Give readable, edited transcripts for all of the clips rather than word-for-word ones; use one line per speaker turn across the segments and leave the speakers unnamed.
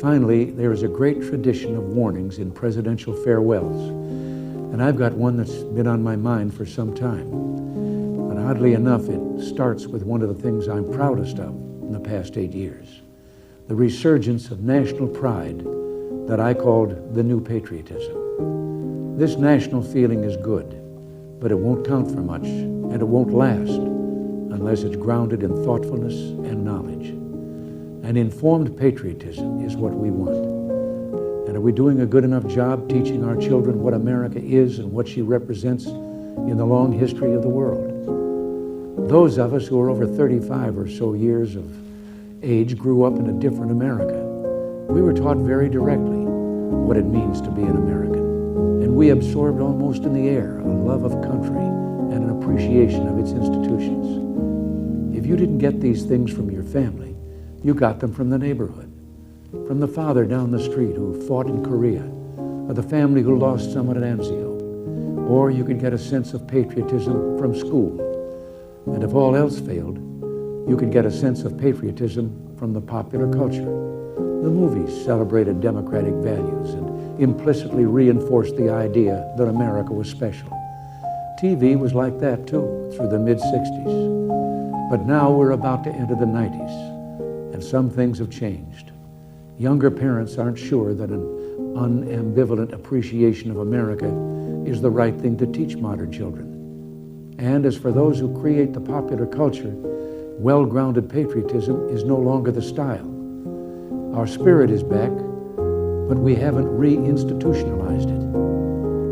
Finally, there is a great tradition of warnings in presidential farewells, and I've got one that's been on my mind for some time. But oddly enough, it starts with one of the things I'm proudest of in the past 8 years, the resurgence of national pride that I called the new patriotism. This national feeling is good, but it won't count for much, and it won't last unless it's grounded in thoughtfulness and knowledge. An informed patriotism is what we want. And are we doing a good enough job teaching our children what America is and what she represents in the long history of the world? Those of us who are over 35 or so years of age grew up in a different America. We were taught very directly what it means to be an American. And we absorbed almost in the air a love of country and an appreciation of its institutions. If you didn't get these things from your family, you got them from the neighborhood, from the father down the street who fought in Korea, or the family who lost someone at Anzio. Or you could get a sense of patriotism from school. And if all else failed, you could get a sense of patriotism from the popular culture. The movies celebrated democratic values and implicitly reinforced the idea that America was special. TV was like that too, through the mid-60s. But now we're about to enter the 90s. And some things have changed. Younger parents aren't sure that an unambivalent appreciation of America is the right thing to teach modern children. And as for those who create the popular culture, well-grounded patriotism is no longer the style. Our spirit is back, but we haven't re-institutionalized it.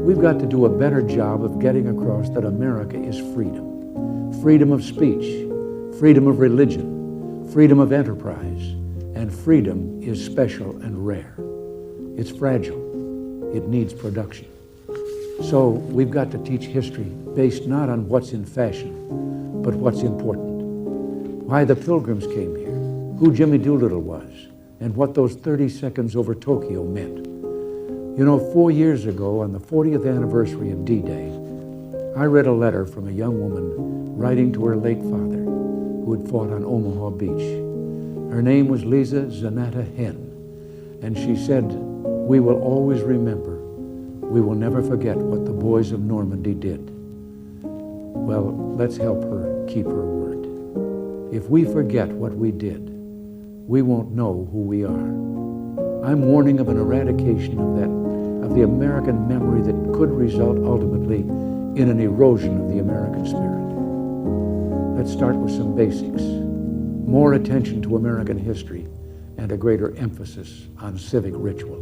We've got to do a better job of getting across that America is freedom. Freedom of speech, freedom of religion, freedom of enterprise, and freedom is special and rare. It's fragile. It needs production. So we've got to teach history based not on what's in fashion, but what's important. Why the Pilgrims came here, who Jimmy Doolittle was, and what those 30 seconds over Tokyo meant. You know, 4 years ago, on the 40th anniversary of D-Day, I read a letter from a young woman writing to her late father, who had fought on Omaha Beach. Her name was Lisa Zanetta Henn, and she said, "We will always remember. We will never forget what the boys of Normandy did." Well, let's help her keep her word. If we forget what we did, we won't know who we are. I'm warning of an eradication of the American memory that could result ultimately in an erosion of the American spirit. Let's start with some basics. More attention to American history and a greater emphasis on civic ritual.